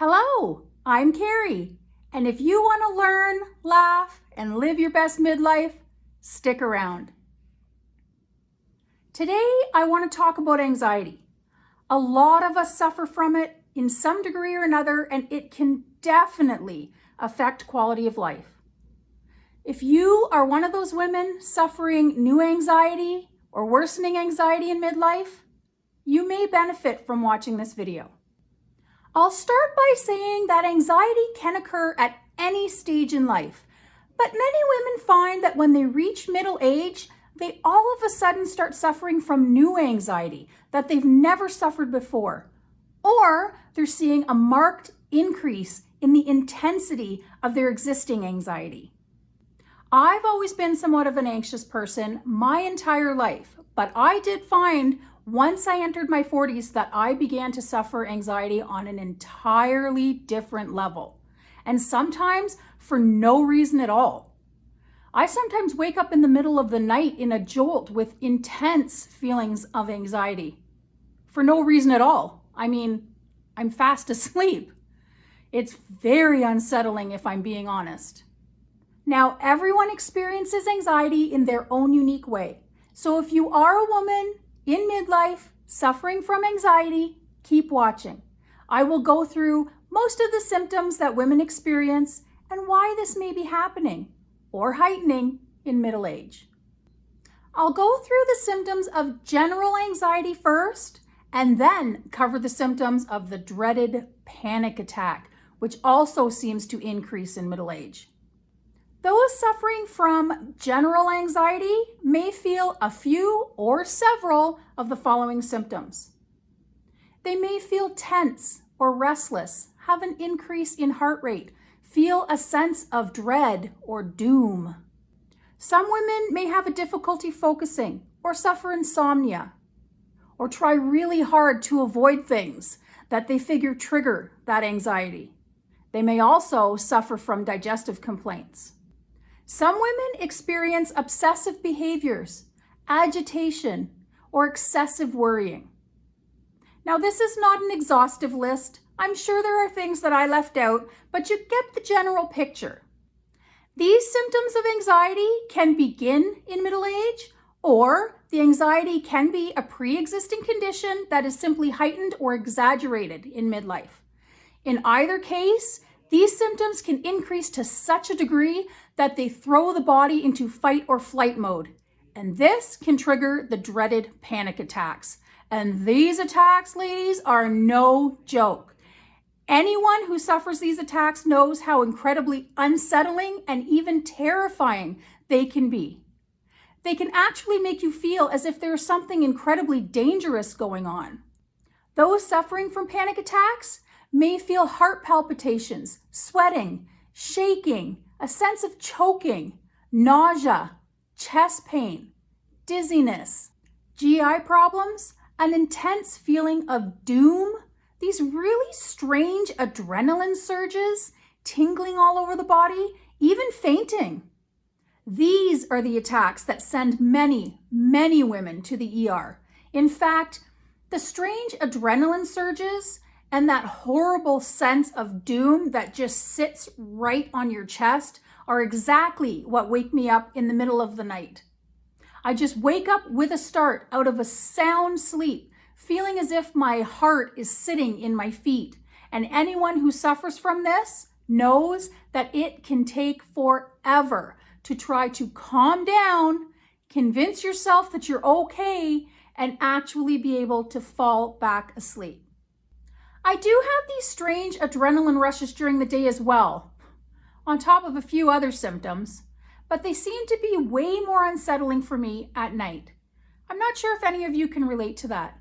Hello, I'm Kari, and if you want to learn, laugh, and live your best midlife, stick around. Today, I want to talk about anxiety. A lot of us suffer from it in some degree or another, and it can definitely affect quality of life. If you are one of those women suffering new anxiety or worsening anxiety in midlife, you may benefit from watching this video. I'll start by saying that anxiety can occur at any stage in life, but many women find that when they reach middle age, they all of a sudden start suffering from new anxiety that they've never suffered before, or they're seeing a marked increase in the intensity of their existing anxiety. I've always been somewhat of an anxious person my entire life, but I did find once I entered my 40s that I began to suffer anxiety on an entirely different level, and sometimes for no reason at all. I sometimes wake up in the middle of the night in a jolt with intense feelings of anxiety for no reason at all. I mean, I'm fast asleep. It's very unsettling if I'm being honest. Now, everyone experiences anxiety in their own unique way. So if you are a woman in midlife suffering from anxiety, keep watching. I will go through most of the symptoms that women experience and why this may be happening or heightening in middle age. I'll go through the symptoms of general anxiety first and then cover the symptoms of the dreaded panic attack, which also seems to increase in middle age. Those suffering from general anxiety may feel a few or several of the following symptoms. They may feel tense or restless, have an increase in heart rate, feel a sense of dread or doom. Some women may have a difficulty focusing or suffer insomnia, or try really hard to avoid things that they figure trigger that anxiety. They may also suffer from digestive complaints. Some women experience obsessive behaviors, agitation, or excessive worrying. Now, this is not an exhaustive list. I'm sure there are things that I left out, but you get the general picture. These symptoms of anxiety can begin in middle age, or the anxiety can be a pre-existing condition that is simply heightened or exaggerated in midlife. In either case, these symptoms can increase to such a degree that they throw the body into fight or flight mode. And this can trigger the dreaded panic attacks. And these attacks, ladies, are no joke. Anyone who suffers these attacks knows how incredibly unsettling and even terrifying they can be. They can actually make you feel as if there's something incredibly dangerous going on. Those suffering from panic attacks may feel heart palpitations, sweating, shaking, a sense of choking, nausea, chest pain, dizziness, GI problems, an intense feeling of doom, these really strange adrenaline surges, tingling all over the body, even fainting. These are the attacks that send many, many women to the ER. In fact, the strange adrenaline surges and that horrible sense of doom that just sits right on your chest are exactly what wake me up in the middle of the night. I just wake up with a start out of a sound sleep, feeling as if my heart is sitting in my feet. And anyone who suffers from this knows that it can take forever to try to calm down, convince yourself that you're okay, and actually be able to fall back asleep. I do have these strange adrenaline rushes during the day as well, on top of a few other symptoms, but they seem to be way more unsettling for me at night. I'm not sure if any of you can relate to that.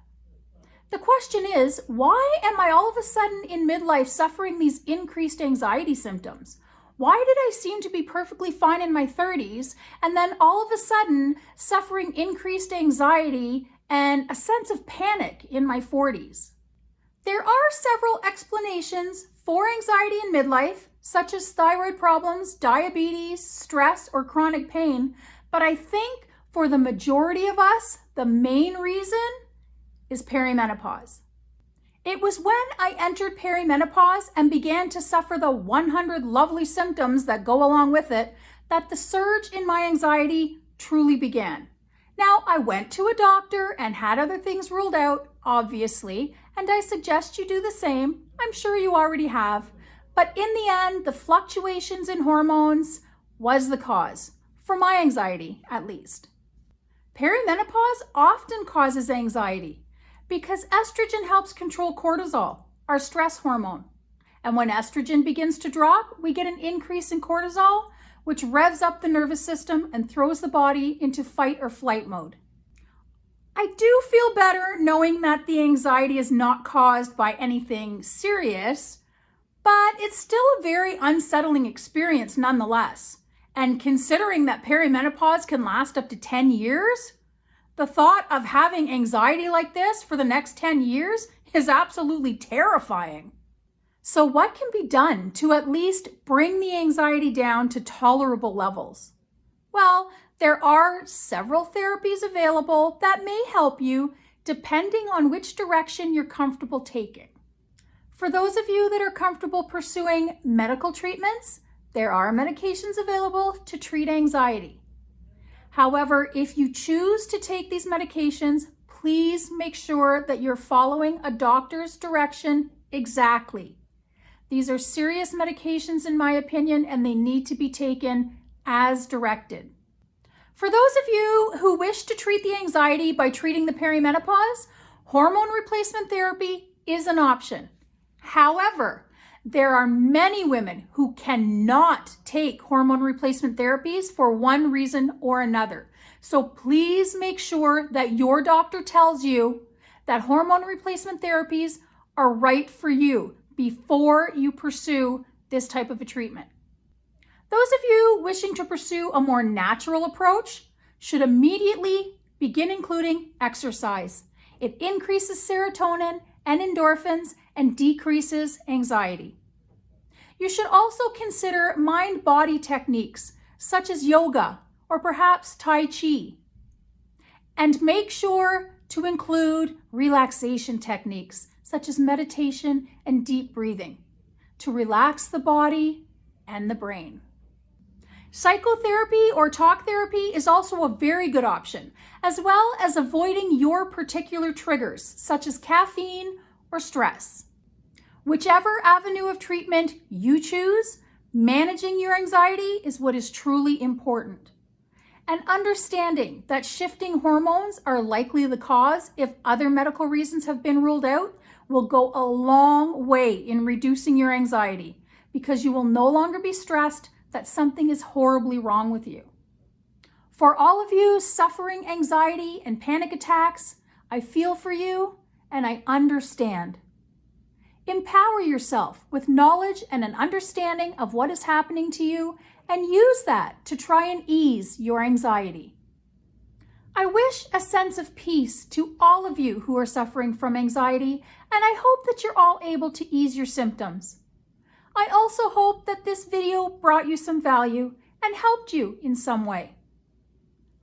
The question is, why am I all of a sudden in midlife suffering these increased anxiety symptoms? Why did I seem to be perfectly fine in my 30s and then all of a sudden suffering increased anxiety and a sense of panic in my 40s? There are several explanations for anxiety in midlife, such as thyroid problems, diabetes, stress, or chronic pain, but I think for the majority of us, the main reason is perimenopause. It was when I entered perimenopause and began to suffer the 100 lovely symptoms that go along with it that the surge in my anxiety truly began. Now, I went to a doctor and had other things ruled out, obviously, and I suggest you do the same. I'm sure you already have. But in the end, the fluctuations in hormones was the cause, for my anxiety at least. Perimenopause often causes anxiety because estrogen helps control cortisol, our stress hormone. And when estrogen begins to drop, we get an increase in cortisol, which revs up the nervous system and throws the body into fight or flight mode. I do feel better knowing that the anxiety is not caused by anything serious, but it's still a very unsettling experience nonetheless. And considering that perimenopause can last up to 10 years, the thought of having anxiety like this for the next 10 years is absolutely terrifying. So what can be done to at least bring the anxiety down to tolerable levels? Well, there are several therapies available that may help you depending on which direction you're comfortable taking. For those of you that are comfortable pursuing medical treatments, there are medications available to treat anxiety. However, if you choose to take these medications, please make sure that you're following a doctor's direction exactly. These are serious medications in my opinion, and they need to be taken as directed. For those of you who wish to treat the anxiety by treating the perimenopause, hormone replacement therapy is an option. However, there are many women who cannot take hormone replacement therapies for one reason or another. So please make sure that your doctor tells you that hormone replacement therapies are right for you before you pursue this type of a treatment. Those of you wishing to pursue a more natural approach should immediately begin including exercise. It increases serotonin and endorphins and decreases anxiety. You should also consider mind-body techniques such as yoga or perhaps Tai Chi. And make sure to include relaxation techniques such as meditation and deep breathing to relax the body and the brain. Psychotherapy or talk therapy is also a very good option, as well as avoiding your particular triggers such as caffeine or stress. Whichever avenue of treatment you choose, managing your anxiety is what is truly important. And understanding that shifting hormones are likely the cause if other medical reasons have been ruled out will go a long way in reducing your anxiety because you will no longer be stressed that something is horribly wrong with you. For all of you suffering anxiety and panic attacks, I feel for you and I understand. Empower yourself with knowledge and an understanding of what is happening to you and use that to try and ease your anxiety. I wish a sense of peace to all of you who are suffering from anxiety, and I hope that you're all able to ease your symptoms. I also hope that this video brought you some value and helped you in some way.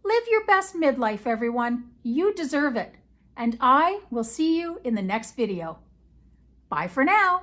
Live your best midlife, everyone. You deserve it. And I will see you in the next video. Bye for now.